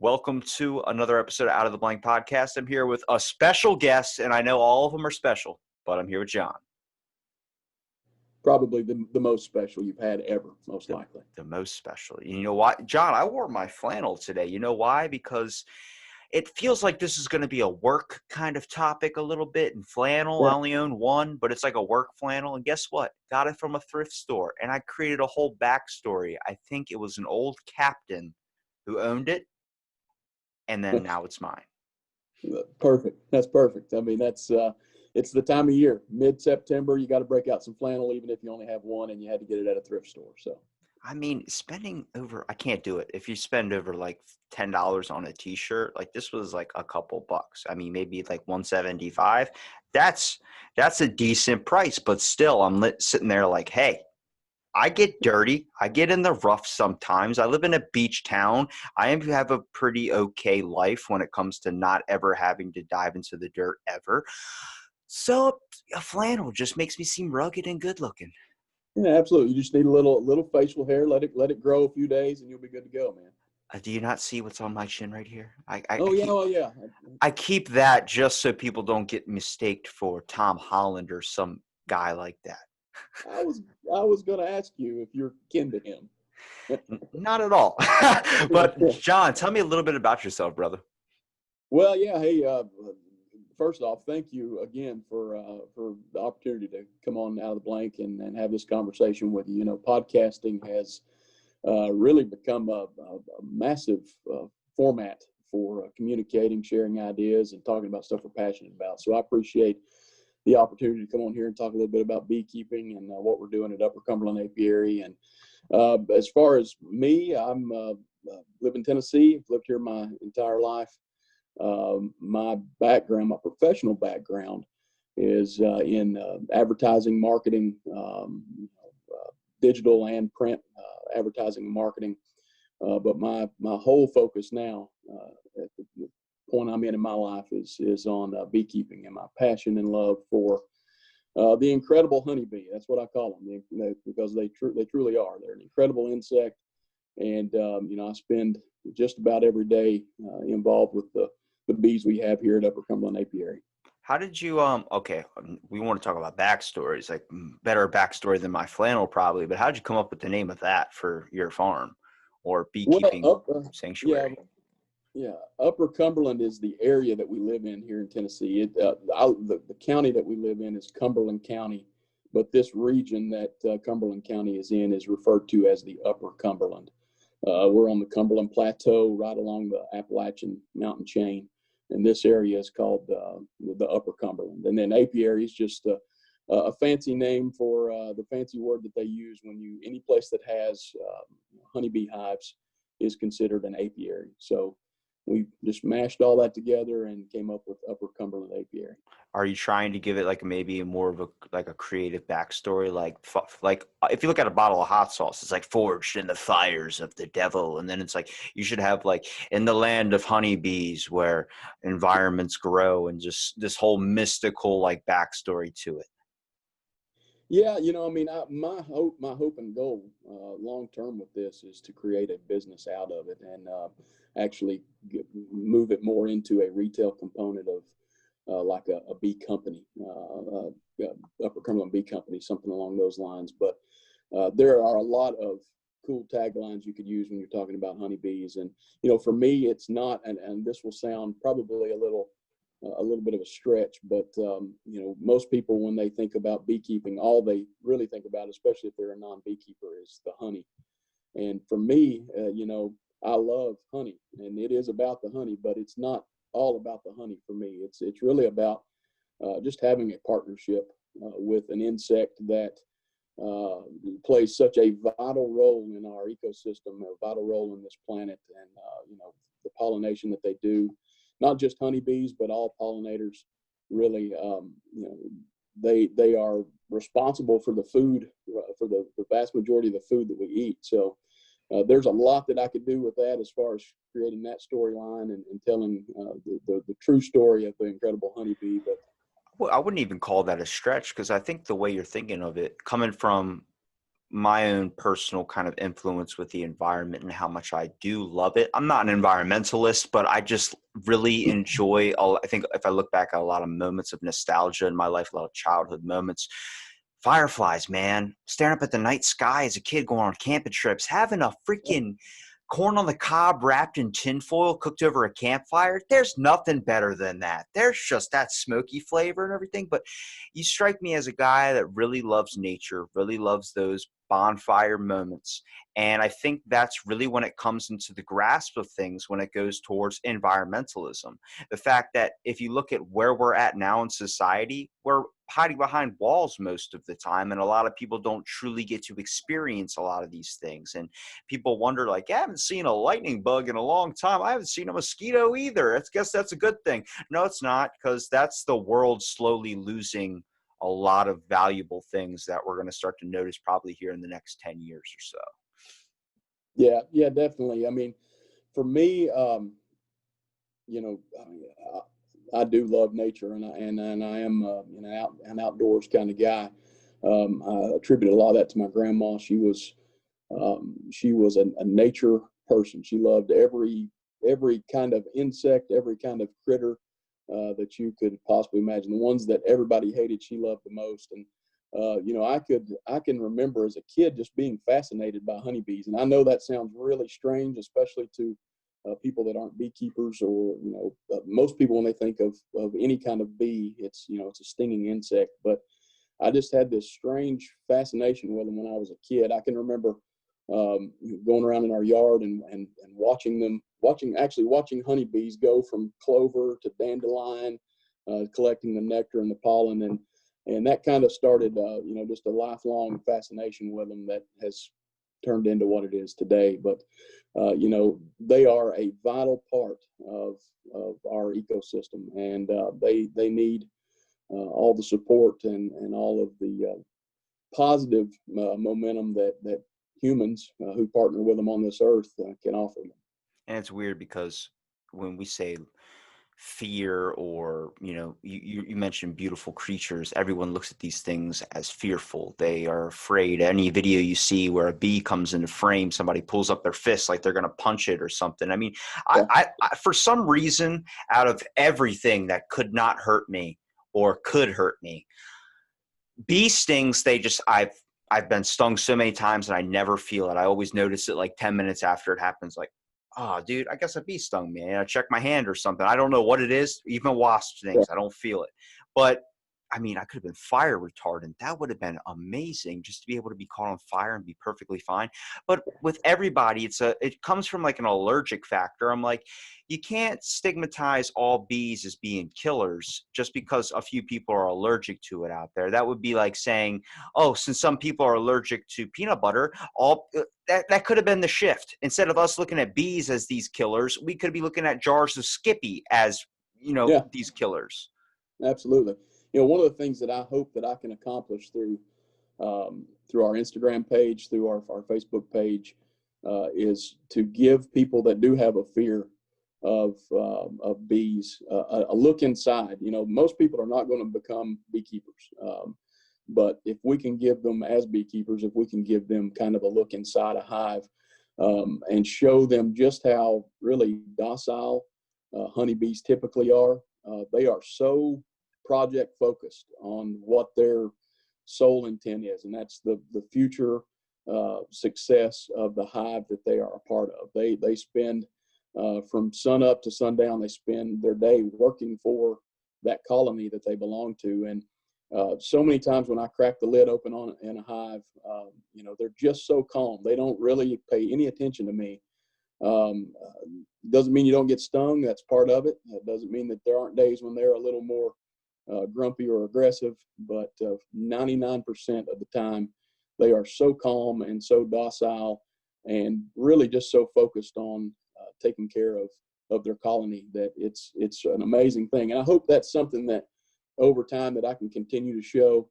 Welcome to another episode of Out of the Blank podcast. I'm here with a special guest, and I know all of them are special, but I'm here with John. Probably the most special you've had ever, most likely. The most special. You know why? John, I wore my flannel today. You know why? Because it feels like this is going to be a work kind of topic a little bit. And flannel, I only own one, but it's like a work flannel. And guess what? Got it from a thrift store. And I created a whole backstory. I think it was an old captain who owned it. And then now it's mine. Perfect. That's perfect. I mean, it's the time of year, mid-September. You got to break out some flannel, even if you only have one and you had to get it at a thrift store. So, I mean, I can't do it. If you spend over like $10 on a t-shirt, like this was like a couple bucks. I mean, maybe like $175. That's a decent price, but still I'm sitting there like, hey, I get dirty. I get in the rough sometimes. I live in a beach town. I have a pretty okay life when it comes to not ever having to dive into the dirt ever. So a flannel just makes me seem rugged and good looking. yeah, absolutely. You just need a little facial hair. Let it grow a few days, and you'll be good to go, man. Do you not see what's on my chin right here? Yeah. I keep that just so people don't get mistaked for Tom Holland or some guy like that. I was going to ask you if you're kin to him. Not at all. But John, tell me a little bit about yourself, brother. Well, yeah. Hey, first off, thank you again for the opportunity to come on Out of the Blank and have this conversation with you. You know, podcasting has really become a massive format for communicating, sharing ideas, and talking about stuff we're passionate about. So I appreciate the opportunity to come on here and talk a little bit about beekeeping and what we're doing at Upper Cumberland Apiary. And as far as me, I'm live in Tennessee. I've lived here my entire life. My professional background is in advertising, marketing, digital and print advertising and marketing. But my whole focus now at the point I'm in my life is on beekeeping and my passion and love for the incredible honeybee. That's what I call them, because they truly are. They're an incredible insect, and I spend just about every day involved with the bees we have here at Upper Cumberland Apiary. How did you okay, we want to talk about backstories, like better backstory than my flannel probably, but how did you come up with the name of that for your farm or beekeeping sanctuary? Yeah, Upper Cumberland is the area that we live in here in Tennessee. The county that we live in is Cumberland County, but this region that Cumberland County is in is referred to as the Upper Cumberland. We're on the Cumberland Plateau, right along the Appalachian mountain chain, and this area is called the Upper Cumberland. And then apiary is just a fancy name for the fancy word that they use when any place that has honeybee hives is considered an apiary. So we just mashed all that together and came up with Upper Cumberland Apiary. Are you trying to give it like maybe more of a creative backstory? Like if you look at a bottle of hot sauce, it's like forged in the fires of the devil. And then it's like, you should have like in the land of honeybees where environments grow and just this whole mystical like backstory to it. Yeah, I mean, my hope and goal long term with this is to create a business out of it and actually move it more into a retail component of like a bee company, Upper Cumberland Bee Company, something along those lines. But there are a lot of cool taglines you could use when you're talking about honeybees. And, for me, it's not, and this will sound probably a little bit of a stretch, but most people, when they think about beekeeping, all they really think about, especially if they're a non-beekeeper, is the honey. And for me, I love honey, and it is about the honey, but it's not all about the honey for me. It's really about just having a partnership with an insect that plays such a vital role in our ecosystem, a vital role in this planet, and the pollination that they do. Not just honeybees, but all pollinators. Really, they are responsible for the food, for the vast majority of the food that we eat. So there's a lot that I could do with that as far as creating that storyline and telling the true story of the incredible honeybee. But Well, I wouldn't even call that a stretch, because I think the way you're thinking of it, coming from my own personal kind of influence with the environment and how much I do love it. I'm not an environmentalist, but I just really enjoy I think if I look back at a lot of moments of nostalgia in my life, a lot of childhood moments, fireflies, man, staring up at the night sky as a kid, going on camping trips, having a freaking corn on the cob wrapped in tinfoil cooked over a campfire. There's nothing better than that. There's just that smoky flavor and everything. But you strike me as a guy that really loves nature, really loves those bonfire moments. And I think that's really when it comes into the grasp of things when it goes towards environmentalism. The fact that if you look at where we're at now in society, we're hiding behind walls most of the time. And a lot of people don't truly get to experience a lot of these things. And people wonder, like, I haven't seen a lightning bug in a long time. I haven't seen a mosquito either. I guess that's a good thing. No, it's not, because that's the world slowly losing a lot of valuable things that we're going to start to notice probably here in the next 10 years or so. Yeah, definitely. I mean, for me, you know, I do love nature, and I am an outdoors kind of guy. I attribute a lot of that to my grandma. She was a nature person. She loved every kind of insect, every kind of critter that you could possibly imagine. The ones that everybody hated, she loved the most. And you know, I can remember as a kid just being fascinated by honeybees. And I know that sounds really strange, especially to people that aren't beekeepers, or you know, most people when they think of any kind of bee, it's, you know, it's a stinging insect. But I just had this strange fascination with them when I was a kid. I can remember going around in our yard and watching honeybees go from clover to dandelion, collecting the nectar and the pollen, and that kind of started, you know, just a lifelong fascination with them that has turned into what it is today. But you know, they are a vital part of our ecosystem, and they need all the support and all of the positive momentum that humans who partner with them on this earth can offer them. And it's weird because when we say fear, or you mentioned beautiful creatures, everyone looks at these things as fearful. They are afraid. Any video you see where a bee comes into frame, somebody pulls up their fist like they're going to punch it or something. I mean, Yeah. I for some reason, out of everything that could not hurt me or could hurt me, bee stings, I've been stung so many times and I never feel it. I always notice it like 10 minutes after it happens, like, oh, dude, I guess a bee stung me. And I check my hand or something. I don't know what it is. Even wasp Yeah. stings, I don't feel it. But I mean, I could have been fire retardant. That would have been amazing, just to be able to be caught on fire and be perfectly fine. But with everybody, it comes from like an allergic factor. I'm like, you can't stigmatize all bees as being killers just because a few people are allergic to it out there. That would be like saying, oh, since some people are allergic to peanut butter, that could have been the shift. Instead of us looking at bees as these killers, we could be looking at jars of Skippy as, Yeah, these killers. absolutely. You know, one of the things that I hope that I can accomplish through our Instagram page, through our Facebook page, is to give people that do have a fear of bees a look inside. You know, most people are not going to become beekeepers, but if we can give them, as beekeepers, if we can give them kind of a look inside a hive, and show them just how really docile honeybees typically are. They are so project focused on what their sole intent is, and that's the future success of the hive that they are a part of. They spend from sun up to sundown, they spend their day working for that colony that they belong to. And so many times when I crack the lid open in a hive, you know, they're just so calm. They don't really pay any attention to me. Doesn't mean you don't get stung. That's part of it. It doesn't mean that there aren't days when they're a little more grumpy or aggressive, but 99% of the time they are so calm and so docile and really just so focused on taking care of their colony that it's an amazing thing. And I hope that's something that over time that I can continue to show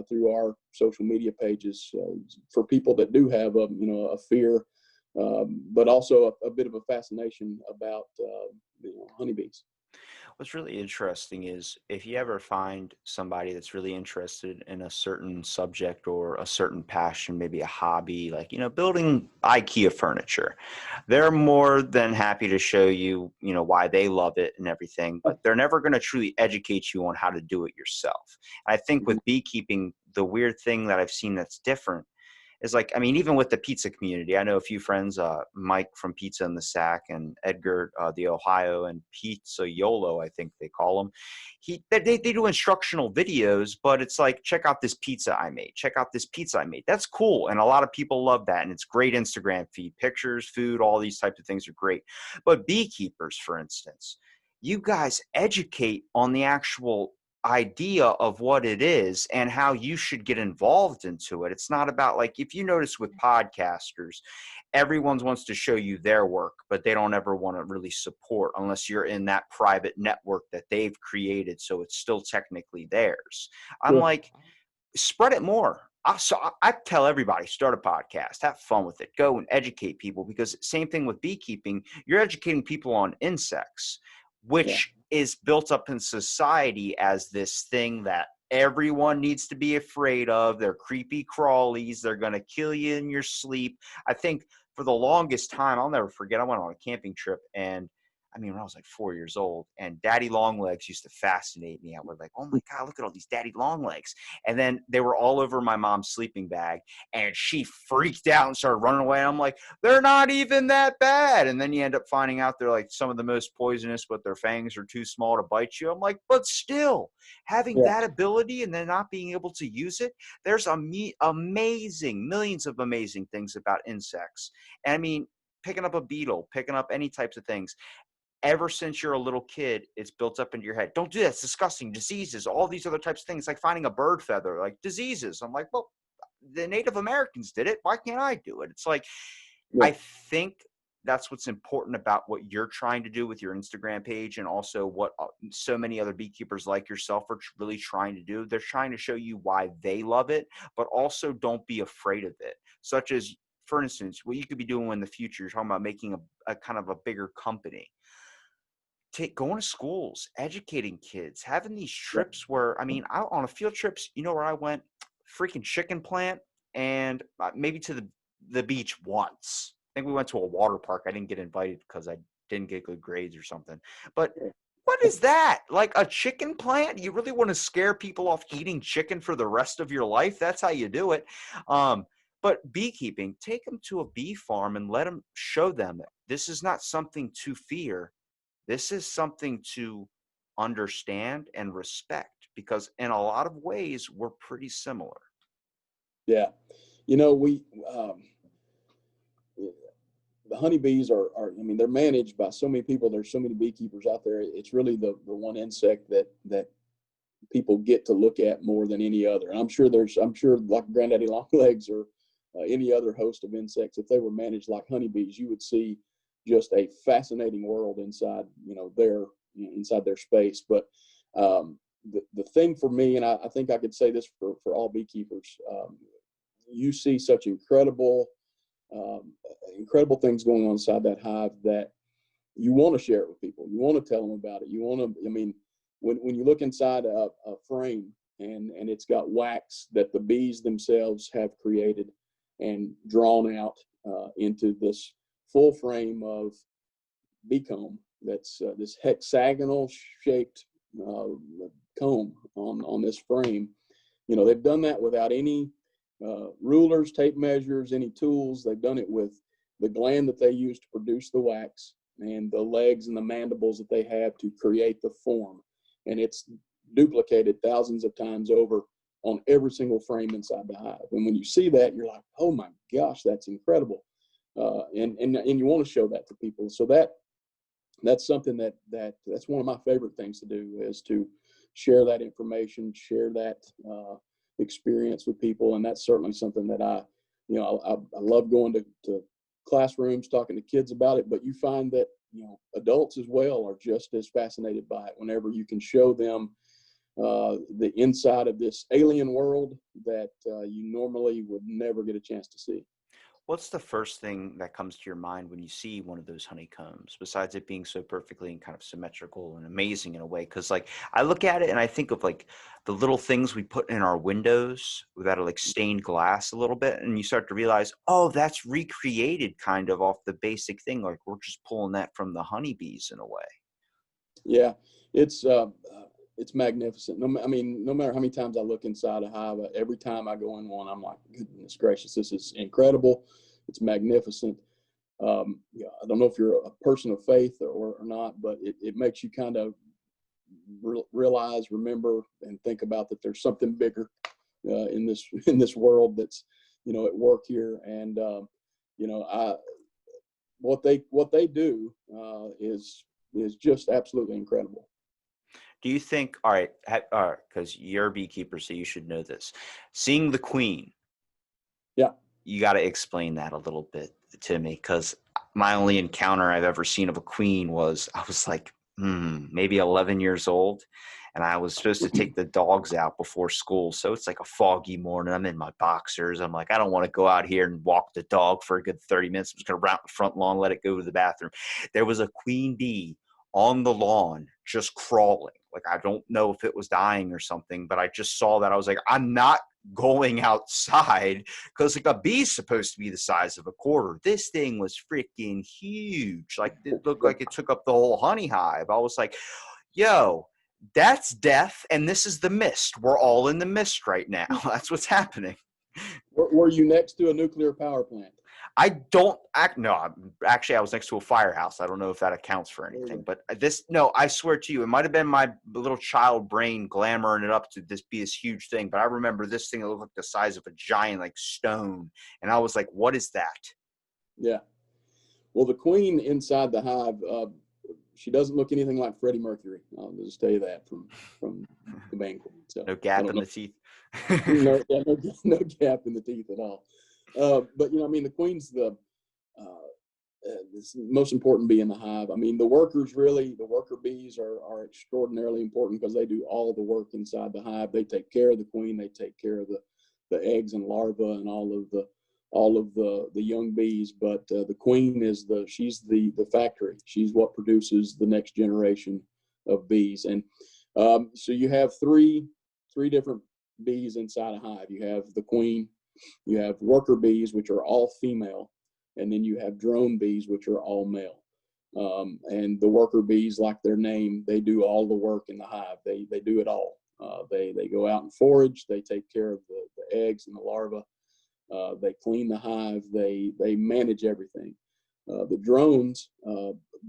through our social media pages for people that do have a fear, but also a bit of a fascination about honeybees. What's really interesting is if you ever find somebody that's really interested in a certain subject or a certain passion, maybe a hobby, like, building IKEA furniture, they're more than happy to show you, why they love it and everything, but they're never going to truly educate you on how to do it yourself. I think with beekeeping, the weird thing that I've seen that's different is like, I mean, even with the pizza community, I know a few friends, Mike from Pizza in the Sack and Edgar, the Ohio, and Pizza YOLO, I think they call him. They do instructional videos, but it's like, check out this pizza I made. Check out this pizza I made. That's cool. And a lot of people love that. And it's great Instagram feed, pictures, food, all these types of things are great. But beekeepers, for instance, you guys educate on the actual idea of what it is and how you should get involved into it. It's not about, like, if you notice with podcasters, everyone wants to show you their work, but they don't ever want to really support unless you're in that private network that they've created. So it's still technically theirs. I'm Sure. like, spread it more. I tell everybody, start a podcast, have fun with it, go and educate people, because same thing with beekeeping, you're educating people on insects, Yeah. which is built up in society as this thing that everyone needs to be afraid of. They're creepy crawlies. They're going to kill you in your sleep. I think for the longest time, I'll never forget, I went on a camping trip, and I mean, when I was like 4 years old, and daddy long legs used to fascinate me. I was like, oh my God, look at all these daddy long legs. And then they were all over my mom's sleeping bag, and she freaked out and started running away. And I'm like, they're not even that bad. And then you end up finding out they're like some of the most poisonous, but their fangs are too small to bite you. I'm like, but still, having Yeah. that ability and then not being able to use it, there's amazing, millions of amazing things about insects. And I mean, picking up a beetle, picking up any types of things, ever since you're a little kid, it's built up into your head. Don't do that. It's disgusting. Diseases, all these other types of things, like finding a bird feather, like diseases. I'm like, well, the Native Americans did it. Why can't I do it? It's like, Yeah. I think that's what's important about what you're trying to do with your Instagram page, and also what so many other beekeepers like yourself are really trying to do. They're trying to show you why they love it, but also don't be afraid of it. Such as, for instance, what you could be doing in the future. You're talking about making a kind of a bigger company, going to schools, educating kids, having these Yeah. trips where, I mean, on a field trips, where I went, freaking chicken plant, and maybe to the beach once. I think we went to a water park. I didn't get invited because I didn't get good grades or something. But what is that? Like a chicken plant? You really want to scare people off eating chicken for the rest of your life? That's how you do it. But beekeeping, take them to a bee farm and let them show them that this is not something to fear. This is something to understand and respect, because in a lot of ways we're pretty similar. Yeah. We the honeybees I mean, they're managed by so many people. There's so many beekeepers out there. It's really the one insect that people get to look at more than any other. And I'm sure like granddaddy longlegs or any other host of insects, if they were managed like honeybees, you would see just a fascinating world inside, inside their space. But the thing for me, and I think I could say this for all beekeepers, you see such um, incredible things going on inside that hive that you want to share it with people. You want to tell them about it. You want to, I mean, when you look inside a frame and it's got wax that the bees themselves have created and drawn out into this full frame of bee comb, that's this hexagonal shaped uh, comb on this frame. They've done that without any rulers, tape measures, any tools. They've done it with the gland that they use to produce the wax and the legs and the mandibles that they have to create the form. And it's duplicated thousands of times over on every single frame inside the hive. And when you see that, you're like, oh my gosh, that's incredible. And you want to show that to people. So that's something that's one of my favorite things to do, is to share that information, share that experience with people. And that's certainly something that I love going to classrooms, talking to kids about it. But you find that adults as well are just as fascinated by it whenever you can show them the inside of this alien world that you normally would never get a chance to see. What's the first thing that comes to your mind when you see one of those honeycombs, besides it being so perfectly and kind of symmetrical and amazing in a way? Because like I look at it and I think of like the little things we put in our windows that are like stained glass a little bit, and you start to realize, oh, that's recreated kind of off the basic thing. Like we're just pulling that from the honeybees in a way. Yeah, it's magnificent. I mean, no matter how many times I look inside a hive, every time I go in one, I'm like, goodness gracious, this is incredible. It's magnificent. Yeah, I don't know if you're a person of faith or not, but it makes you kind of realize, remember, and think about that there's something bigger in this world that's at work here. And I what they do is just absolutely incredible. Do you think, all right, because you're a beekeeper, so you should know this. Seeing the queen, Yeah. you got to explain that a little bit to me, because my only encounter I've ever seen of a queen was I was like maybe 11 years old, and I was supposed to take the dogs out before school. So it's like a foggy morning. I'm in my boxers. I'm like, I don't want to go out here and walk the dog for a good 30 minutes. I'm just going to round the front lawn, let it go to the bathroom. There was a queen bee on the lawn just crawling. Like, I don't know if it was dying or something, but I just saw that. I was like, I'm not going outside, because like a bee's supposed to be the size of a quarter. This thing was freaking huge. Like it looked like it took up the whole honey hive. I was like, yo, that's death, and this is the mist. We're all in the mist right now. That's what's happening. Were you next to a nuclear power plant? I don't act. No, actually, I was next to a firehouse. I don't know if that accounts for anything, but no, I swear to you, it might have been my little child brain glamoring it up to this be this huge thing. But I remember this thing that looked like the size of a giant, like stone, and I was like, "What is that?" Yeah. Well, the queen inside the hive, she doesn't look anything like Freddie Mercury. I'll just tell you that from the main queen. So No gap in the teeth. no, yeah, no gap in the teeth at all. But I mean, the queen's the most important bee in the hive. I mean, the worker bees are extraordinarily important because they do all the work inside the hive. They take care of the queen. They take care of the eggs and larvae and all of the young bees. But the queen she's the factory. She's what produces the next generation of bees. And so you have three different bees inside a hive. You have the queen, you have worker bees, which are all female, and then you have drone bees, which are all male. And the worker bees, like their name, they do all the work in the hive. They do it all. They go out and forage. They take care of the eggs and the larvae. They clean the hive. They manage everything. The drones,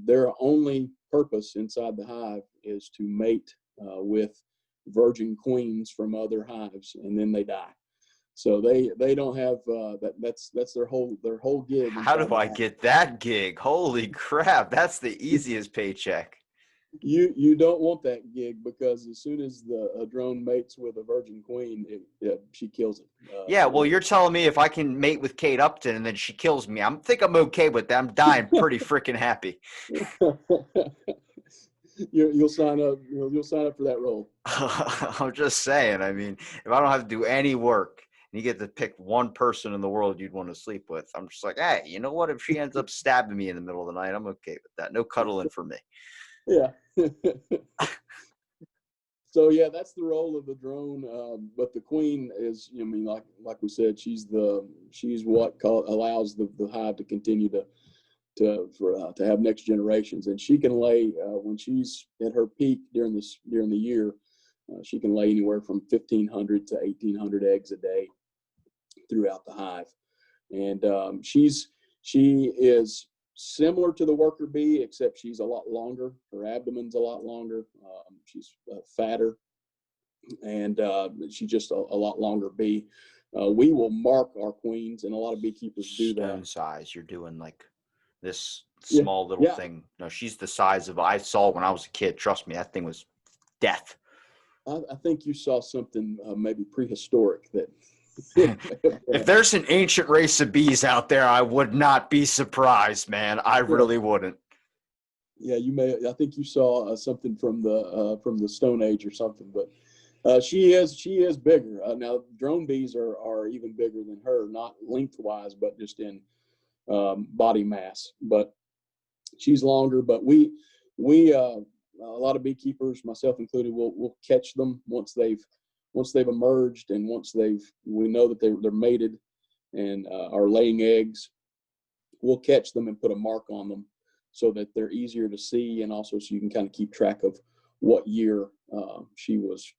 their only purpose inside the hive is to mate with virgin queens from other hives, and then they die. So they don't have that's their whole gig. How do I get that gig? Holy crap, that's the easiest paycheck. You don't want that gig, because as soon as a drone mates with a virgin queen, she kills it. Yeah, well, you're telling me if I can mate with Kate Upton and then she kills me, I'm okay with that. I'm dying pretty freaking happy. You'll sign up. You'll sign up for that role. I'm just saying. I mean, if I don't have to do any work and you get to pick one person in the world you'd want to sleep with, I'm just like, hey, you know what? If she ends up stabbing me in the middle of the night, I'm okay with that. No cuddling for me. Yeah. So yeah, that's the role of the drone. But the queen is, I mean, like we said, she's what allows the hive to continue to have next generations, and she can lay when she's at her peak during the year, she can lay anywhere from 1,500 to 1,800 eggs a day throughout the hive, and she is similar to the worker bee, except she's a lot longer. Her abdomen's a lot longer. She's fatter, and she's just a lot longer bee. We will mark our queens, and a lot of beekeepers do that. Stone size. You're doing like this small little thing. No, she's the size of, I saw when I was a kid. Trust me, that thing was death. I think you saw something maybe prehistoric that. If there's an ancient race of bees out there, I would not be surprised, man. I really wouldn't. Yeah, you may. I think you saw something from the Stone Age or something, but She is bigger. Now drone bees are even bigger than her, not lengthwise, but just in body mass. But she's longer. But we a lot of beekeepers, myself included, will catch them once they've emerged, and once we know that they're mated and are laying eggs. We'll catch them and put a mark on them so that they're easier to see, and also so you can kind of keep track of what year she was,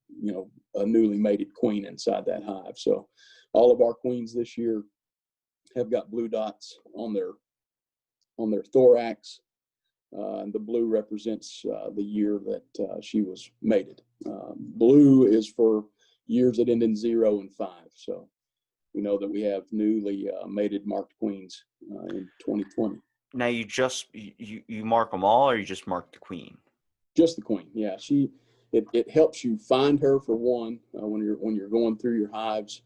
a newly mated queen inside that hive. So all of our queens this year have got blue dots on their thorax, and the blue represents the year that she was mated. Blue is for years that end in 0 and 5. So we know that we have newly mated marked queens in 2020. Now you mark them all, or you just mark the queen? Just the queen. Yeah, it helps you find her, for one, when you're going through your hives,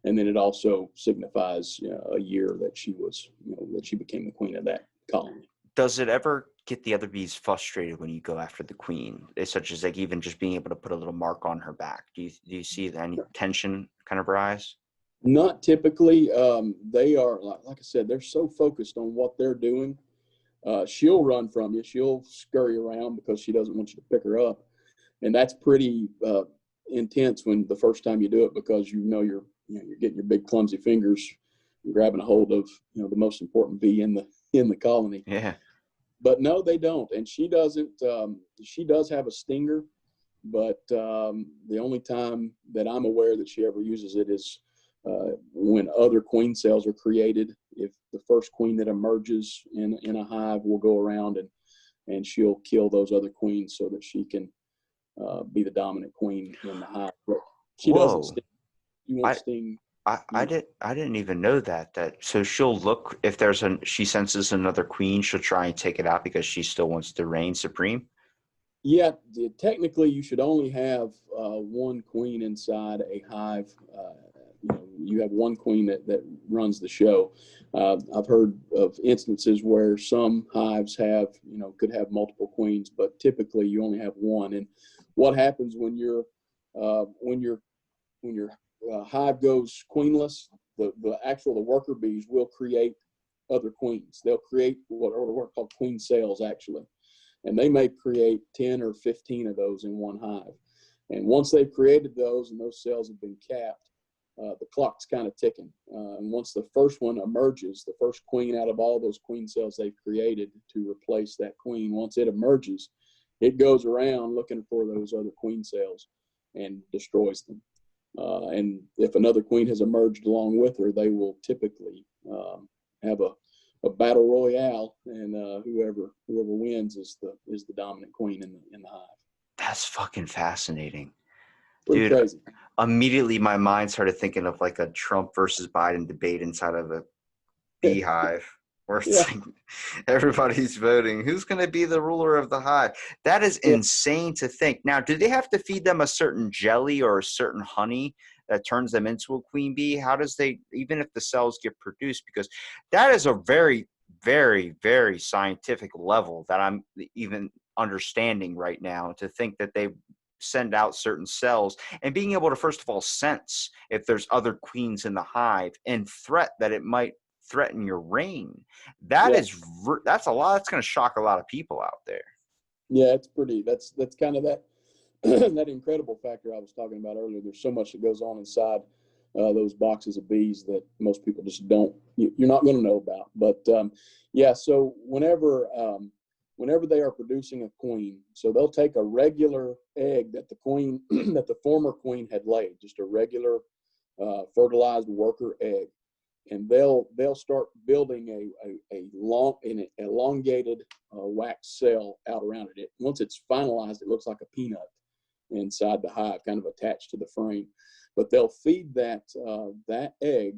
and then it also signifies a year that she was, that she became the queen of that colony. Does it ever get the other bees frustrated when you go after the queen, such as like even just being able to put a little mark on her back? Do you see any tension kind of rise? Not typically. They are, like I said, they're so focused on what they're doing. She'll run from you. She'll scurry around because she doesn't want you to pick her up. And that's pretty intense when the first time you do it, because you're getting your big clumsy fingers and grabbing a hold of the most important bee in the colony. Yeah. But no, they don't. And she doesn't. She does have a stinger, but the only time that I'm aware that she ever uses it is when other queen cells are created. If the first queen that emerges in a hive will go around and she'll kill those other queens so that she can be the dominant queen in the hive. But she doesn't sting. She won't sting. I didn't even know that so she'll look, if she senses another queen, she'll try and take it out because she still wants to reign supreme. Yeah, technically you should only have one queen inside a hive. You have one queen that runs the show. I've heard of instances where some hives could have multiple queens, but typically you only have one. And what happens when your hive goes queenless, the worker bees will create other queens. They'll create what are called queen cells, actually. And they may create 10 or 15 of those in one hive. And once they've created those and those cells have been capped, the clock's kind of ticking. And once the first one emerges, the first queen out of all those queen cells they've created to replace that queen, once it emerges, it goes around looking for those other queen cells and destroys them. And if another queen has emerged along with her, they will typically have a battle royale, and whoever wins is the dominant queen in the hive. That's fucking fascinating. Pretty Dude, crazy. Immediately my mind started thinking of like a Trump versus Biden debate inside of a beehive, where it's like everybody's voting who's going to be the ruler of the hive. That is insane to think. Now, do they have to feed them a certain jelly or a certain honey that turns them into a queen bee? How does even if the cells get produced? Because that is a very, very, very scientific level that I'm even understanding right now, to think that they send out certain cells, and being able to, first of all, sense if there's other queens in the hive and threat that it might threaten your reign. That's a lot. That's going to shock a lot of people out there. Yeah, that's kind of that that incredible factor I was talking about earlier. There's so much that goes on inside those boxes of bees that most people just you're not going to know about. But so whenever they are producing a queen, so they'll take a regular egg that that the former queen had laid, just a regular fertilized worker egg, and they'll start building an elongated wax cell out around it. Once it's finalized, it looks like a peanut inside the hive, kind of attached to the frame. But they'll feed that egg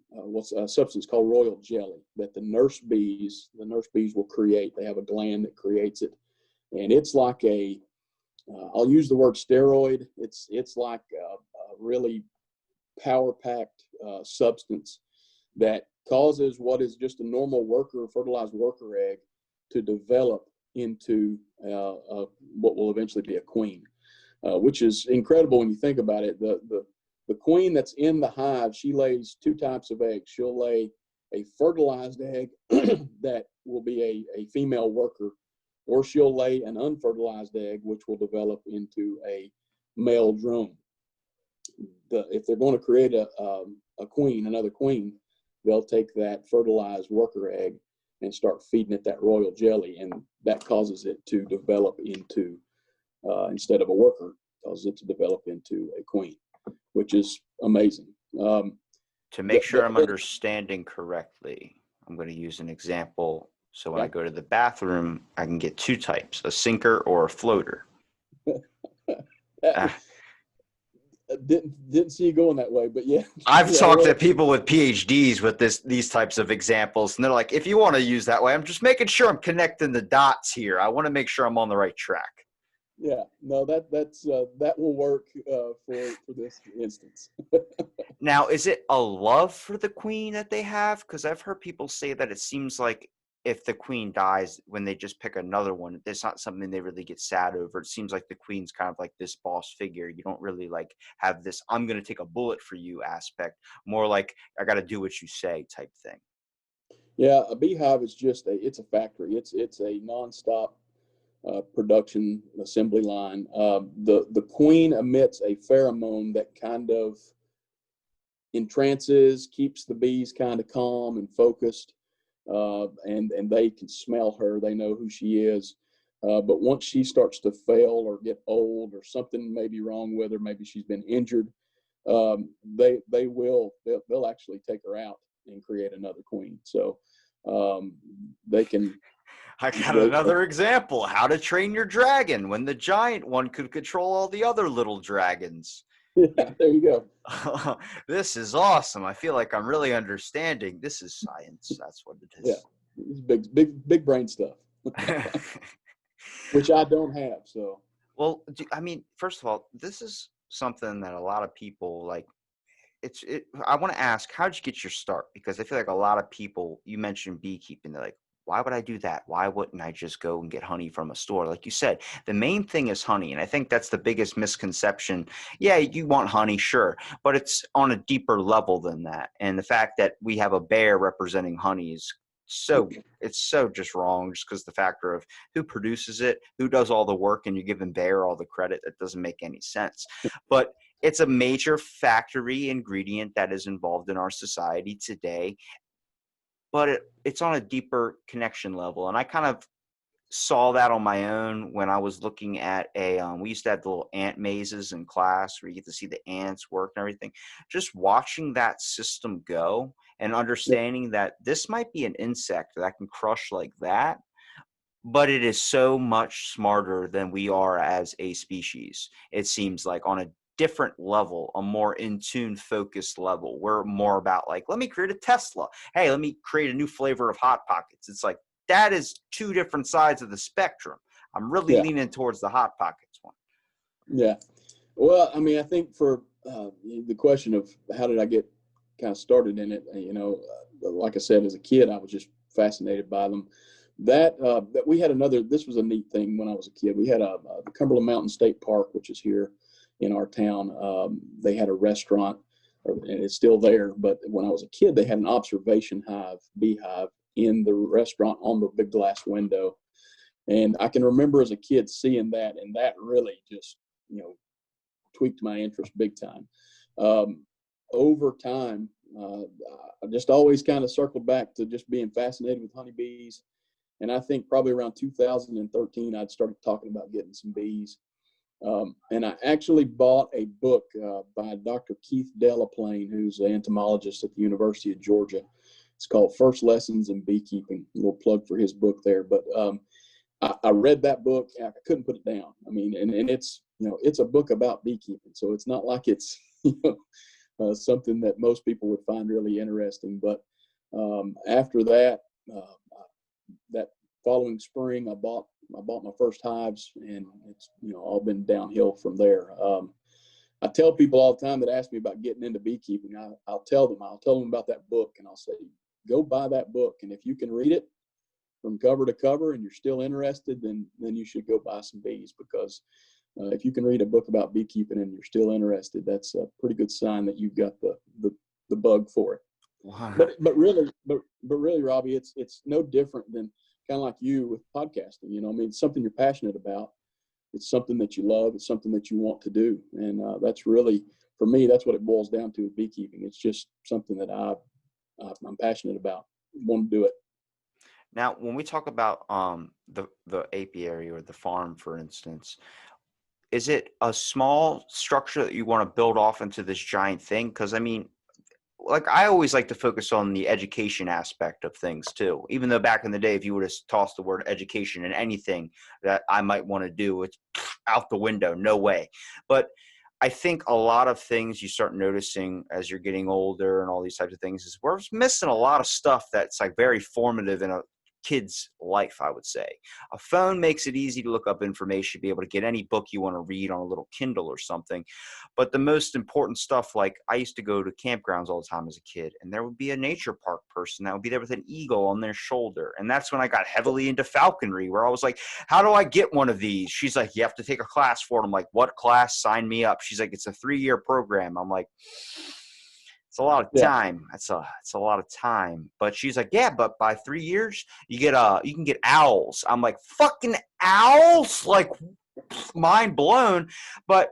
what's a substance called royal jelly that the nurse bees will create. They have a gland that creates it, and it's like I'll use the word steroid. It's like a really power-packed substance that causes what is just a normal fertilized worker egg to develop into what will eventually be a queen. which is incredible when you think about it. The queen that's in the hive, she lays two types of eggs. She'll lay a fertilized egg that will be a female worker, or she'll lay an unfertilized egg, which will develop into a male drone. If they're going to create another queen, they'll take that fertilized worker egg and start feeding it that royal jelly, and that causes it to develop into, instead of a worker, causes it to develop into a queen, which is amazing. To make sure I'm understanding correctly, I'm going to use an example. So when I go to the bathroom, I can get two types, a sinker or a floater. Didn't see you going that way, but yeah. I've talked to people with PhDs with these types of examples, and they're like, if you want to use that way, I'm just making sure I'm connecting the dots here. I want to make sure I'm on the right track. Yeah, no, that will work for this instance. Now, is it a love for the queen that they have? Because I've heard people say that it seems like if the queen dies, when they just pick another one, it's not something they really get sad over. It seems like the queen's kind of like this boss figure. You don't really like have this, I'm going to take a bullet for you aspect, more like I got to do what you say type thing. Yeah, a beehive is it's a factory. It's a nonstop production assembly line. The queen emits a pheromone that kind of entrances, keeps the bees kind of calm and focused, and they can smell her. They know who she is. But once she starts to fail or get old or something may be wrong with her, maybe she's been injured, they'll actually take her out and create another queen. So they can. I got another example. How to Train Your Dragon, when the giant one could control all the other little dragons. Yeah, there you go. This is awesome. I feel like I'm really understanding. This is science. That's what it is. Yeah, it's big brain stuff, which I don't have. So, well, I mean, first of all, this is something that a lot of people like. I want to ask, how did you get your start? Because I feel like a lot of people, you mentioned beekeeping, they're like, why would I do that? Why wouldn't I just go and get honey from a store? Like you said, the main thing is honey. And I think that's the biggest misconception. Yeah, you want honey, sure, but it's on a deeper level than that. And the fact that we have a bear representing honey is it's so just wrong, just because the factor of who produces it, who does all the work, and you're giving bear all the credit. That doesn't make any sense. But it's a major factory ingredient that is involved in our society today. But it's on a deeper connection level. And I kind of saw that on my own when I was looking at we used to have the little ant mazes in class where you get to see the ants work and everything. Just watching that system go and understanding that this might be an insect that can crush like that, but it is so much smarter than we are as a species. It seems like on a different level, a more in tune focused level. We're more about like, let me create a Tesla. Hey, let me create a new flavor of Hot Pockets. It's like, that is two different sides of the spectrum. I'm really leaning towards the Hot Pockets one. Yeah. Well, I mean, I think for the question of how did I get kind of started in it, like I said, as a kid, I was just fascinated by them. That we had this was a neat thing when I was a kid. We had the Cumberland Mountain State Park, which is here in our town. They had a restaurant, and it's still there. But when I was a kid, they had an observation beehive in the restaurant on the big glass window. And I can remember as a kid seeing that, and that really just, tweaked my interest big time. Over time, I just always kind of circled back to just being fascinated with honeybees. And I think probably around 2013, I'd started talking about getting some bees. And I actually bought a book by Dr. Keith Delaplane, who's an entomologist at the University of Georgia. It's called First Lessons in Beekeeping. A little plug for his book there. But I read that book and I couldn't put it down. I mean, and it's, it's a book about beekeeping. So it's not like it's, something that most people would find really interesting. But after that, that following spring, I bought my first hives, and it's all been downhill from there. I tell people all the time that ask me about getting into beekeeping, I'll tell them about that book, and I'll say, go buy that book, and if you can read it from cover to cover and you're still interested, then you should go buy some bees, because if you can read a book about beekeeping and you're still interested, that's a pretty good sign that you've got the bug for it. Wow. But really, Robbie, it's no different than kind of like you with podcasting. You know, I mean, it's something you're passionate about. It's something that you love. It's something that you want to do, and that's really, for me, that's what it boils down to with beekeeping. It's just something that I'm passionate about. Want to do it. Now, when we talk about the apiary or the farm, for instance, is it a small structure that you want to build off into this giant thing? Because I mean, like I always like to focus on the education aspect of things too. Even though back in the day, if you would have tossed the word education in anything that I might want to do, it's out the window, no way. But I think a lot of things you start noticing as you're getting older and all these types of things is we're missing a lot of stuff that's like very formative in a kid's life, I would say. A phone makes it easy to look up information, be able to get any book you want to read on a little Kindle or something. But the most important stuff, like I used to go to campgrounds all the time as a kid, and there would be a nature park person that would be there with an eagle on their shoulder. And that's when I got heavily into falconry, where I was like, how do I get one of these? She's like, you have to take a class for it. I'm like, what class? Sign me up. She's like, it's a 3-year program. I'm like, it's a lot of time. It's a lot of time. But she's like, yeah, but by 3 years, you can get owls. I'm like, fucking owls? Like, mind blown. But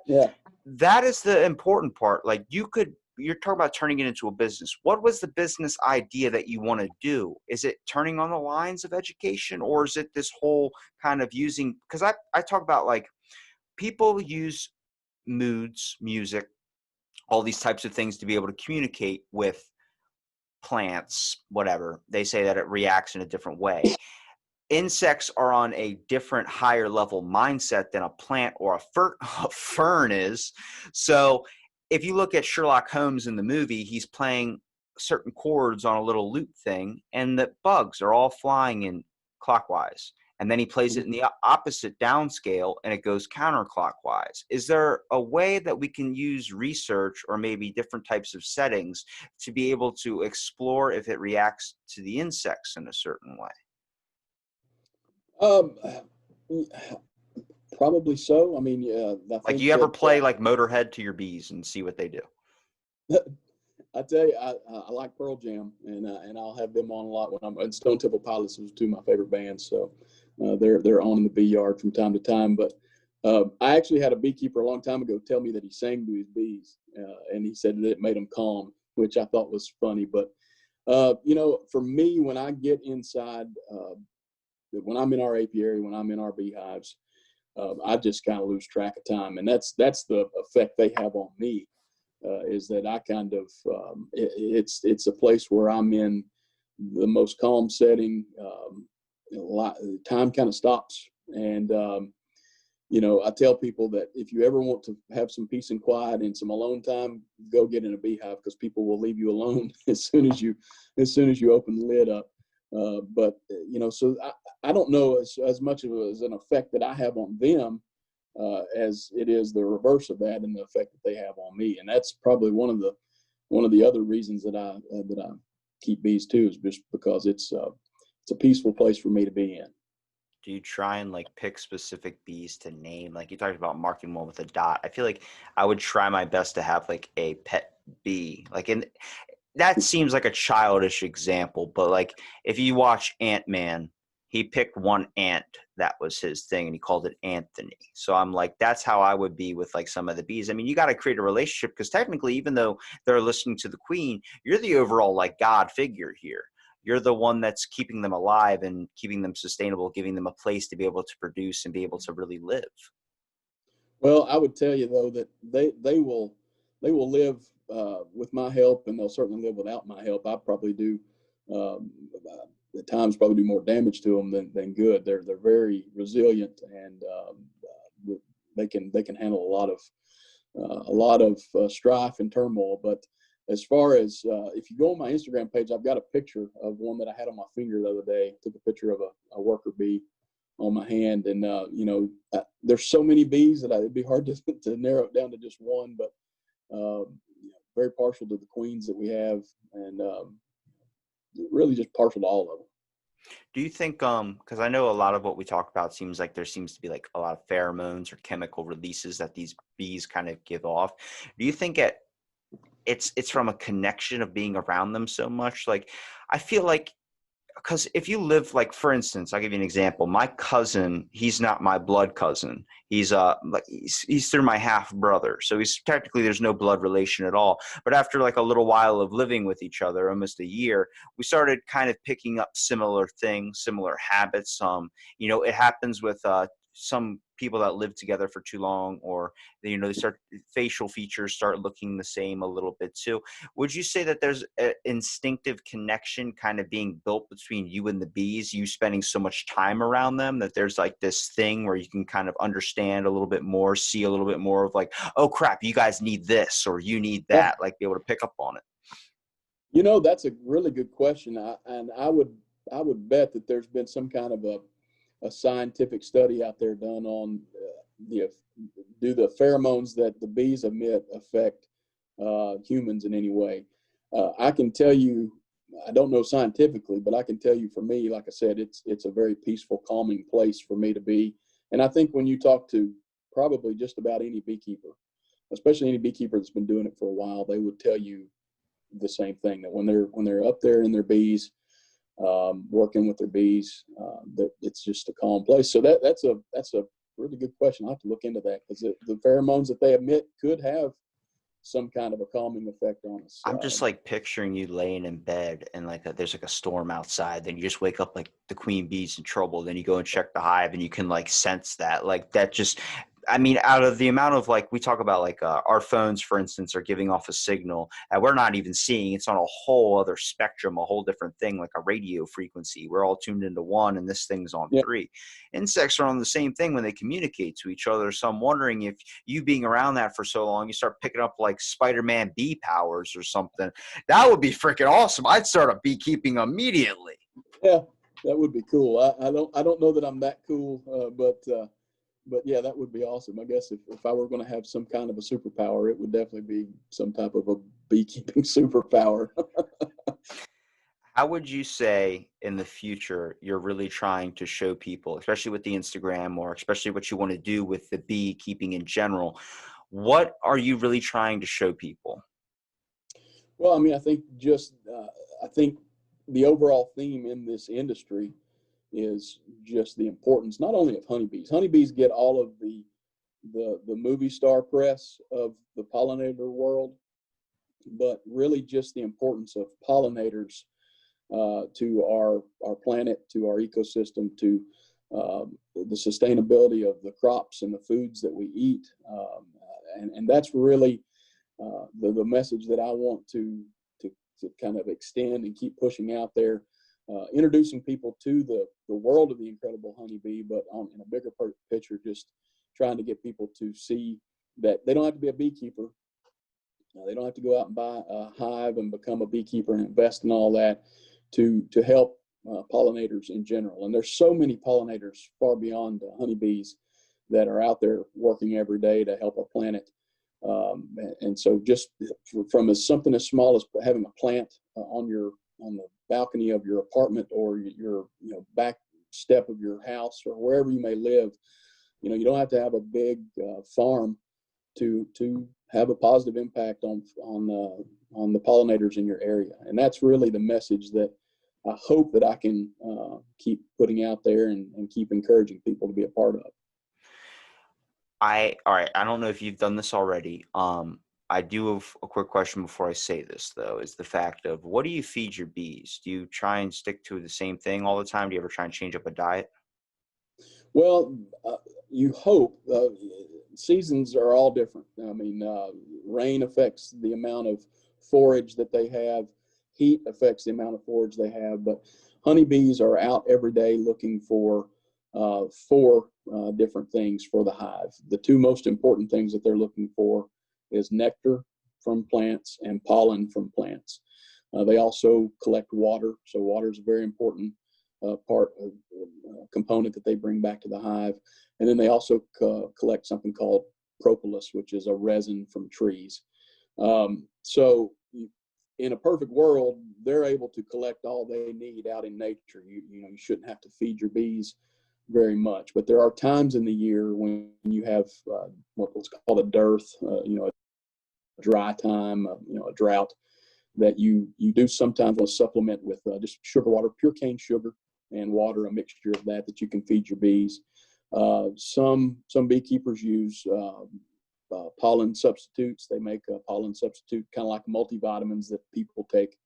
that is the important part. Like, you're talking about turning it into a business. What was the business idea that you want to do? Is it turning on the lines of education, or is it this whole kind of using, because I talk about like people use moods, music, all these types of things to be able to communicate with plants, whatever. They say that it reacts in a different way. Insects are on a different, higher level mindset than a plant or a fern is. So if you look at Sherlock Holmes in the movie, he's playing certain chords on a little lute thing, and the bugs are all flying in clockwise. And then he plays it in the opposite downscale, and it goes counterclockwise. Is there a way that we can use research or maybe different types of settings to be able to explore if it reacts to the insects in a certain way? Probably so. I mean, I Like, think you ever that, play like Motorhead to your bees and see what they do? I tell you, I like Pearl Jam, and I'll have them on a lot when I'm. And Stone Temple Pilots was two of my favorite bands, so they're on in the bee yard from time to time. But I actually had a beekeeper a long time ago tell me that he sang to his bees, and he said that it made them calm, which I thought was funny. But you know, for me, when I get inside, when I'm in our apiary, when I'm in our beehives, I just kind of lose track of time, and that's the effect they have on me. Is that I kind of it's a place where I'm in the most calm setting. Time kind of stops, and you know, I tell people that if you ever want to have some peace and quiet and some alone time, go get in a beehive, because people will leave you alone as soon as you open the lid up. But you know, so I don't know as much of as an effect that I have on them as it is the reverse of that, and the effect that they have on me. And that's probably one of the other reasons that I keep bees too, is just because it's a peaceful place for me to be in. Do you try and like pick specific bees to name? Like you talked about marking one with a dot. I feel like I would try my best to have like a pet bee. Like, and that seems like a childish example, but like if you watch Ant-Man, he picked one ant that was his thing, and he called it Anthony. So I'm like, that's how I would be with like some of the bees. I mean, you got to create a relationship, because technically, even though they're listening to the queen, you're the overall like God figure here. You're the one that's keeping them alive and keeping them sustainable, giving them a place to be able to produce and be able to really live. Well, I would tell you though that they will live with my help, and they'll certainly live without my help. I probably do at times probably do more damage to them than good. They're very resilient, and they can handle a lot of strife and turmoil. But as far as if you go on my Instagram page, I've got a picture of one that I had on my finger the other day. I took a picture of a worker bee on my hand, and you know, there's so many bees that it'd be hard to narrow it down to just one. But you know, very partial to the queens that we have, and really just partial to all of them. Do you think, because I know a lot of what we talk about seems like there seems to be like a lot of pheromones or chemical releases that these bees kind of give off. Do you think it's from a connection of being around them so much? Like, I feel like because if you live, like, for instance, I'll give you an example. My cousin, he's not my blood cousin. He's like he's through my half brother, so he's technically there's no blood relation at all. But after like a little while of living with each other, almost a year, we started kind of picking up similar things, similar habits. It happens with some people that live together for too long, or they start facial features start looking the same a little bit too. Would you say that there's an instinctive connection kind of being built between you and the bees, you spending so much time around them, that there's like this thing where you can kind of understand a little bit more, see a little bit more of like, oh crap, you guys need this or you need Yeah. that, like be able to pick up on it? That's a really good question. I would bet that there's been some kind of a scientific study out there done on the do the pheromones that the bees emit affect humans in any way. I can tell you, I don't know scientifically, but I can tell you for me, like I said, it's a very peaceful, calming place for me to be. And I think when you talk to probably just about any beekeeper, especially any beekeeper that's been doing it for a while, they would tell you the same thing, that when they're up there in their bees, working with their bees, that it's just a calm place. So that's a really good question. I'll have to look into that, because the pheromones that they emit could have some kind of a calming effect on us. I'm just like picturing you laying in bed and like there's like a storm outside. Then you just wake up like the queen bee's in trouble. Then you go and check the hive and you can like sense that. Like that just, I mean, out of the amount of like we talk about like our phones, for instance, are giving off a signal that we're not even seeing. It's on a whole other spectrum, a whole different thing, like a radio frequency. We're all tuned into one, and this thing's on Yeah. three. Insects are on the same thing when they communicate to each other. So I'm wondering if you being around that for so long, you start picking up like Spider-Man bee powers or something. That would be freaking awesome. I'd start a beekeeping immediately. Yeah, that would be cool. I don't know that I'm that cool, but yeah, that would be awesome. I guess if I were going to have some kind of a superpower, it would definitely be some type of a beekeeping superpower. How would you say in the future you're really trying to show people, especially with the Instagram or especially what you want to do with the beekeeping in general? What are you really trying to show people? Well, I mean, I think the overall theme in this industry is just the importance not only of honeybees. Honeybees get all of the movie star press of the pollinator world, but really just the importance of pollinators to our planet, to our ecosystem, to the sustainability of the crops and the foods that we eat, and that's really the message that I want to kind of extend and keep pushing out there, introducing people to the world of the incredible honeybee, but in a bigger picture, just trying to get people to see that they don't have to be a beekeeper. They don't have to go out and buy a hive and become a beekeeper and invest in all that to help pollinators in general. And there's so many pollinators far beyond honeybees that are out there working every day to help our planet. And so just from something as small as having a plant on the balcony of your apartment, or your back step of your house, or wherever you may live, you don't have to have a big farm to have a positive impact on the pollinators in your area. And that's really the message that I hope that I can keep putting out there and keep encouraging people to be a part of. All right. I don't know if you've done this already. I do have a quick question before I say this, though, is the fact of what do you feed your bees? Do you try and stick to the same thing all the time? Do you ever try and change up a diet? Well, you hope. Seasons are all different. I mean, rain affects the amount of forage that they have. Heat affects the amount of forage they have. But honeybees are out every day looking for four different things for the hive. The two most important things that they're looking for is nectar from plants and pollen from plants. They also collect water. So water is a very important part of component that they bring back to the hive. And then they also collect something called propolis, which is a resin from trees. So in a perfect world, they're able to collect all they need out in nature. You shouldn't have to feed your bees very much, but there are times in the year when you have what's called a dearth, a dry time, a drought, that you do sometimes want to supplement with just sugar water, pure cane sugar and water, a mixture of that you can feed your bees. Some beekeepers use pollen substitutes. They make a pollen substitute, kind of like multivitamins that people take.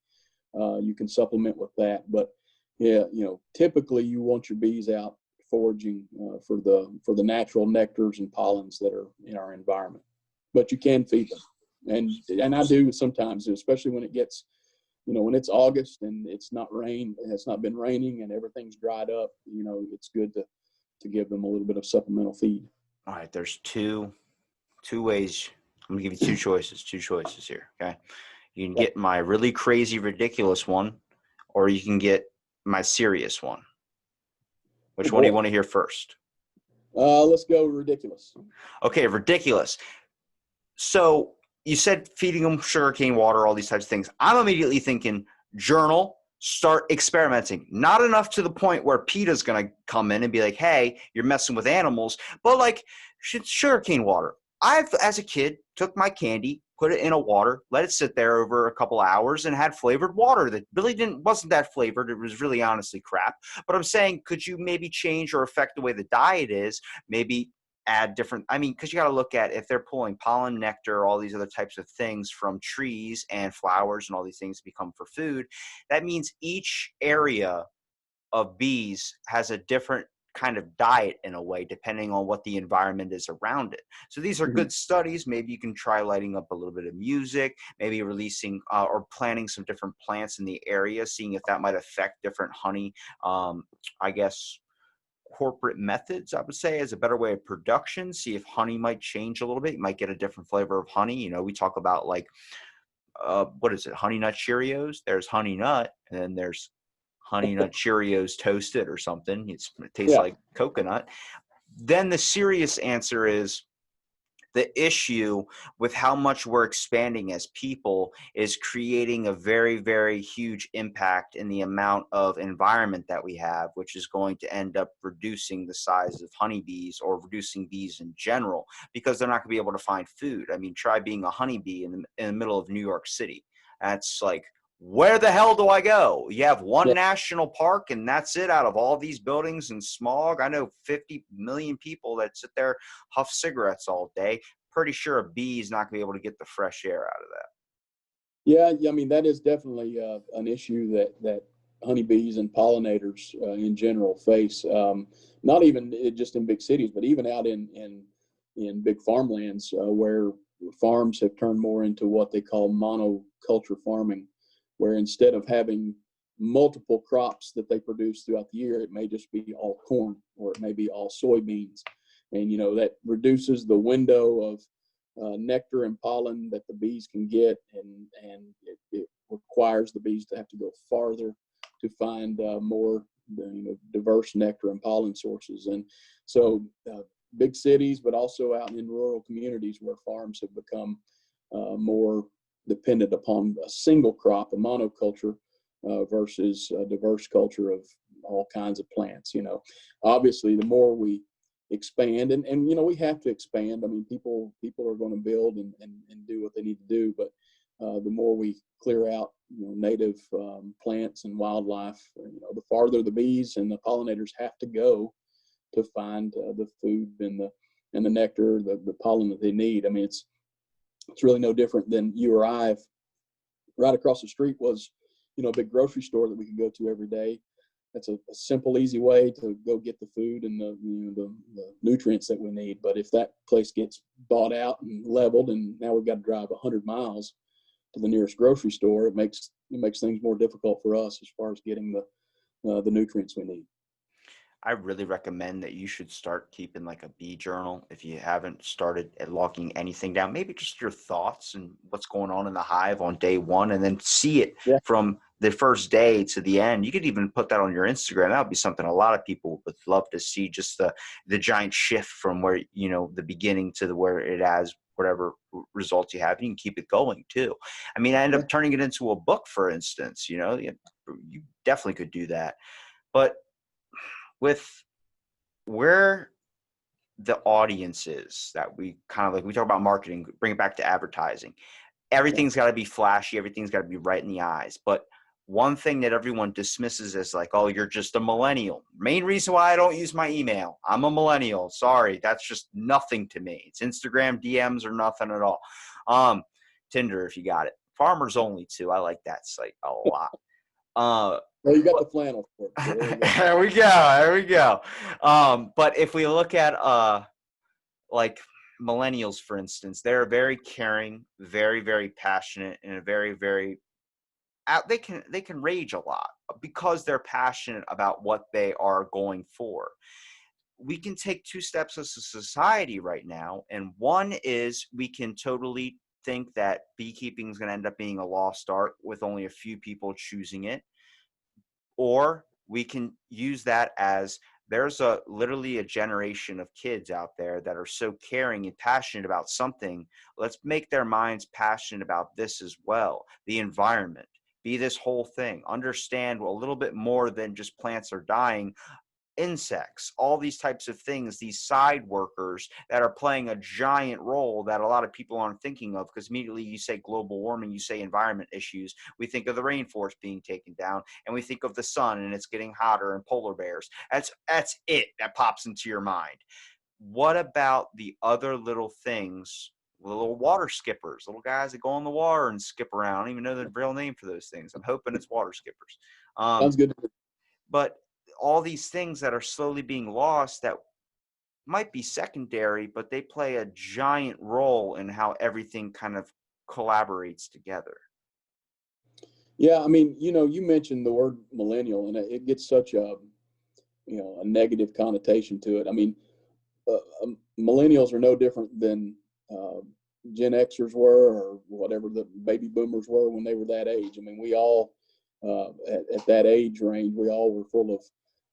You can supplement with that, but yeah, typically you want your bees out foraging for the natural nectars and pollens that are in our environment. But you can feed them, and I do sometimes, especially when it gets, when it's August and it's not been raining and everything's dried up. It's good to give them a little bit of supplemental feed. All right, there's two ways. I'm gonna give you two choices here. Okay, you can get my really crazy, ridiculous one, or you can get my serious one. Which one do you want to hear first? Let's go ridiculous. Okay, ridiculous. So you said feeding them sugarcane water, all these types of things. I'm immediately thinking journal, start experimenting. Not enough to the point where PETA's going to come in and be like, hey, you're messing with animals, but like sugarcane water. I've, as a kid, took my candy, put it in a water, let it sit there over a couple hours, and had flavored water that really wasn't that flavored. It was really honestly crap. But I'm saying, could you maybe change or affect the way the diet is? Maybe add different, because you got to look at if they're pulling pollen, nectar, all these other types of things from trees and flowers and all these things become for food. That means each area of bees has a different kind of diet in a way, depending on what the environment is around it. So these are good studies. Maybe you can try lighting up a little bit of music, maybe releasing or planting some different plants in the area, seeing if that might affect different honey, corporate methods, I would say, as a better way of production. See if honey might change a little bit. You might get a different flavor of honey. We talk about like, what is it? Honey Nut Cheerios. There's Honey Nut, and then there's Honey Nut Cheerios toasted or something. It tastes like coconut. Then the serious answer is the issue with how much we're expanding as people is creating a very, very huge impact in the amount of environment that we have, which is going to end up reducing the size of honeybees or reducing bees in general, because they're not going to be able to find food. Try being a honeybee in the middle of New York City. That's like, where the hell do I go? You have one national park and that's it out of all these buildings and smog. I know 50 million people that sit there, huff cigarettes all day. Pretty sure a bee is not going to be able to get the fresh air out of that. Yeah, that is definitely an issue that honeybees and pollinators in general face. Not even just in big cities, but even out in big farmlands where farms have turned more into what they call monoculture farming, where instead of having multiple crops that they produce throughout the year, it may just be all corn or it may be all soybeans. And, that reduces the window of nectar and pollen that the bees can get. And it requires the bees to have to go farther to find more diverse nectar and pollen sources. And so big cities, but also out in rural communities where farms have become more dependent upon a single crop, a monoculture, versus a diverse culture of all kinds of plants. Obviously, the more we expand, and we have to expand. People are going to build and do what they need to do, but the more we clear out, native plants and wildlife, the farther the bees and the pollinators have to go to find the food and the nectar, the pollen that they need. It's really no different than you or I. Right across the street was, a big grocery store that we could go to every day. That's a simple, easy way to go get the food and the nutrients that we need. But if that place gets bought out and leveled, and now we've got to drive 100 miles to the nearest grocery store, it makes things more difficult for us as far as getting the nutrients we need. I really recommend that you should start keeping like a bee journal if you haven't started at logging anything down. Maybe just your thoughts and what's going on in the hive on day one, and then see it from the first day to the end. You could even put that on your Instagram. That would be something a lot of people would love to see, just the giant shift from where, the beginning to where whatever results you have, and you can keep it going too. I mean, I end Yeah. up turning it into a book, for instance. You definitely could do that. But with where the audience is, that we kind of like, we talk about marketing, bring it back to advertising. Everything's got to be flashy. Everything's got to be right in the eyes. But one thing that everyone dismisses is like, oh, you're just a millennial. Main reason why I don't use my email. I'm a millennial. Sorry. That's just nothing to me. It's Instagram DMs or nothing at all. Tinder, if you got it. Farmers only too. I like that site a lot. Well, you got the flannel for it. So there you go. There we go. There we go. But if we look at like millennials, for instance, they're very caring, very, very passionate, and a very, very they can rage a lot because they're passionate about what they are going for. We can take two steps as a society right now, and one is we can totally think that beekeeping is going to end up being a lost art with only a few people choosing it. Or we can use that as there's literally a generation of kids out there that are so caring and passionate about something. Let's make their minds passionate about this as well. The environment, be this whole thing, understand a little bit more than just plants are dying. Insects, all these types of things, these side workers that are playing a giant role that a lot of people aren't thinking of, because immediately you say global warming, you say environment issues, we think of the rainforest being taken down, and we think of the sun and it's getting hotter and polar bears. That's it that pops into your mind. What about the other little things, little water skippers, little guys that go in the water and skip around? I don't even know the real name for those things. I'm hoping it's water skippers. Sounds good. But all these things that are slowly being lost that might be secondary, but they play a giant role in how everything kind of collaborates together. Yeah, I mean, you mentioned the word millennial, and it gets such a negative connotation to it. I mean, millennials are no different than Gen Xers were, or whatever the baby boomers were when they were that age. I mean, we all at that age range, we all were full of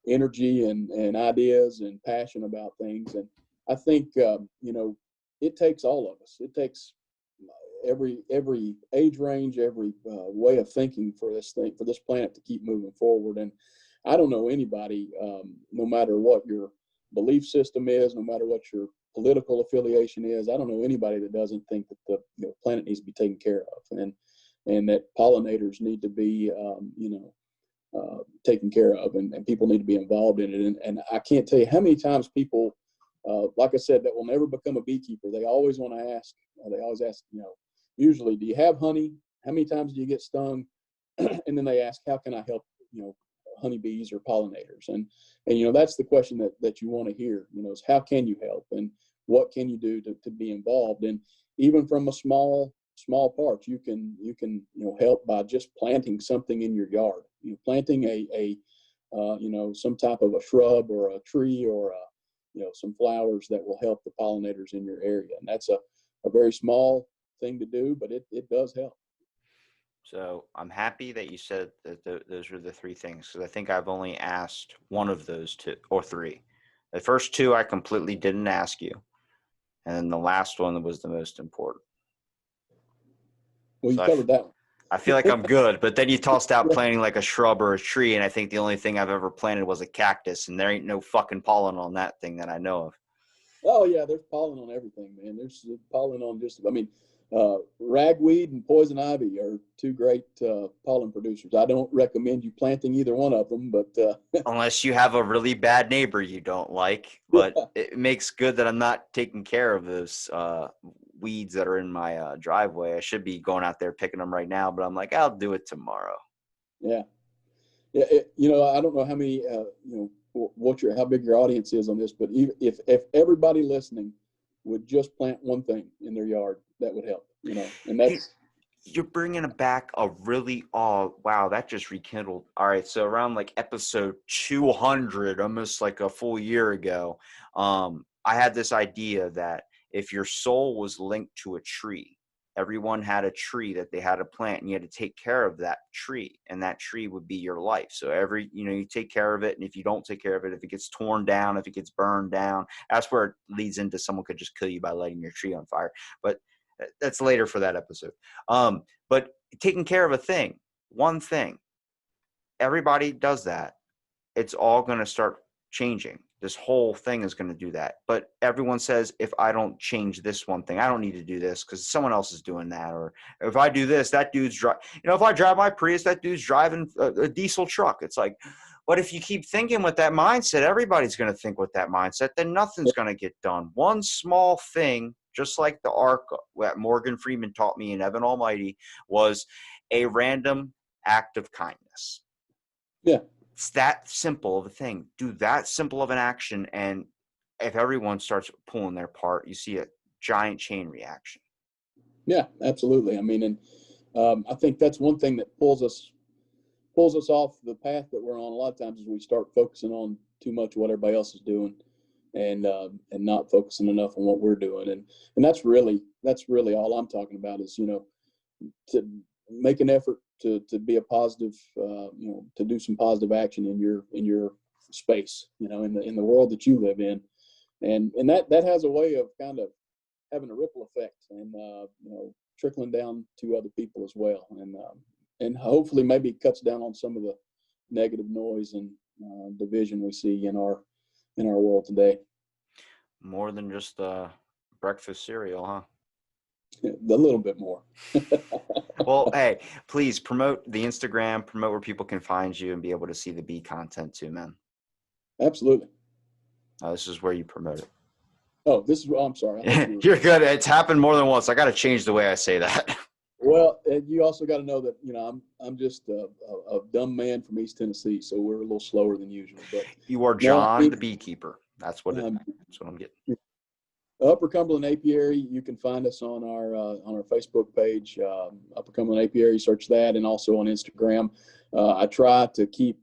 energy and ideas and passion about things. And I think it takes all of us. It takes every age range, every way of thinking for this planet to keep moving forward. And I don't know anybody, no matter what your belief system is, no matter what your political affiliation is, I don't know anybody that doesn't think that the planet needs to be taken care of, and that pollinators need to be taken care of, and people need to be involved in it. And I can't tell you how many times people, like I said, that will never become a beekeeper, they always want to ask, usually, do you have honey? How many times do you get stung? And then they ask, how can I help, honeybees or pollinators? And that's the question that you want to hear, is how can you help, and what can you do to be involved? And even from a small part, you can help by just planting something in your yard, planting a some type of a shrub or a tree, or some flowers that will help the pollinators in your area. And that's a very small thing to do, but it does help. So I'm happy that you said that those were the three things, because I think I've only asked one of those two or three. The first two I completely didn't ask you, and then the last one was the most important. Well, you So covered that one. I feel like I'm good, but then you tossed out planting like a shrub or a tree, and I think the only thing I've ever planted was a cactus, and there ain't no fucking pollen on that thing that I know of. Oh yeah, there's pollen on everything, man. There's pollen on ragweed and poison ivy are two great pollen producers. I don't recommend you planting either one of them, but Unless you have a really bad neighbor you don't like, but it makes good that I'm not taking care of those weeds that are in my driveway. I should be going out there picking them right now, but I'm like, I'll do it tomorrow. Yeah. I don't know how many how big your audience is on this, but if everybody listening would just plant one thing in their yard, that would help. And that's. You're bringing back a really, wow, that just rekindled. All right, so around like episode 200, almost like a full year ago, I had this idea that if your soul was linked to a tree, everyone had a tree that they had to plant, and you had to take care of that tree, and that tree would be your life. So you take care of it, and if you don't take care of it, if it gets torn down, if it gets burned down, that's where it leads into someone could just kill you by lighting your tree on fire. But that's later for that episode. But taking care of one thing, everybody does that. It's all going to start changing. This whole thing is going to do that. But everyone says, if I don't change this one thing, I don't need to do this because someone else is doing that. Or if I do this, that dude's driving. If I drive my Prius, that dude's driving a diesel truck. It's like, but if you keep thinking with that mindset, everybody's going to think with that mindset, then nothing's going to get done. One small thing, just like the arc that Morgan Freeman taught me in Evan Almighty, was a random act of kindness. Yeah. It's that simple of a thing. Do that simple of an action, and if everyone starts pulling their part, you see a giant chain reaction. Yeah, absolutely. I mean, and I think that's one thing that pulls us off the path that we're on a lot of times, is we start focusing on too much what everybody else is doing, and not focusing enough on what we're doing. And that's really all I'm talking about is, to make an effort to be a positive, to do some positive action in your space, in the world that you live in. And that has a way of kind of having a ripple effect, and trickling down to other people as well. And hopefully maybe cuts down on some of the negative noise and division we see in our world today. More than just breakfast cereal, huh? A little bit more. Well, hey, please promote the Instagram, promote where people can find you and be able to see the bee content too, man. Absolutely. This is where you promote it. Oh, I'm sorry. You're good. It's happened more than once. I got to change the way I say that. Well, and you also got to know that, I'm just a dumb man from East Tennessee, so we're a little slower than usual. But you are John the beekeeper. That's what that's what I'm getting. Upper Cumberland Apiary. You can find us on our Facebook page, Upper Cumberland Apiary. Search that, and also on Instagram. I try to keep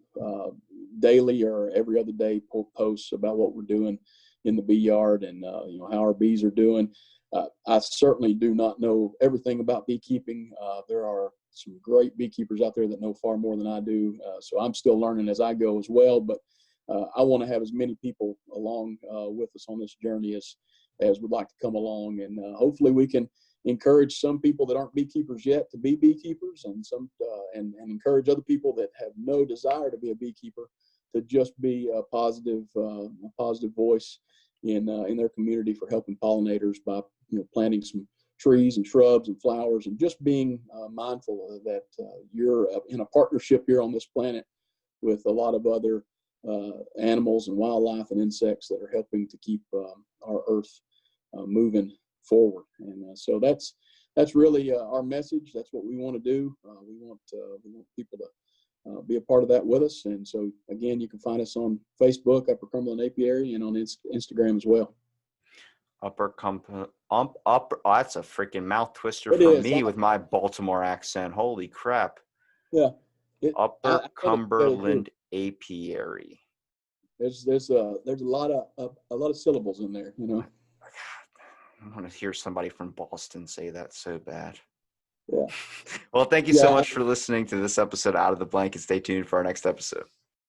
daily or every other day posts about what we're doing in the bee yard, and how our bees are doing. I certainly do not know everything about beekeeping. There are some great beekeepers out there that know far more than I do. So I'm still learning as I go as well. But I want to have as many people along with us on this journey as would like to come along. And hopefully we can encourage some people that aren't beekeepers yet to be beekeepers, and and encourage other people that have no desire to be a beekeeper to just be a positive voice in their community for helping pollinators by planting some trees and shrubs and flowers, and just being mindful that you're in a partnership here on this planet with a lot of other animals and wildlife and insects that are helping to keep our earth moving forward. And so that's really our message. That's what we want to do. We want people to be a part of that with us. And so again, you can find us on Facebook, Upper Cumberland Apiary, and on Instagram as well. That's a freaking mouth twister for me with my Baltimore accent. Holy crap. Yeah. Upper Cumberland Apiary. There's a lot of syllables in there, I want to hear somebody from Boston say that so bad. Yeah. Well, thank you so much for listening to this episode Out of the Blanket. Stay tuned for our next episode.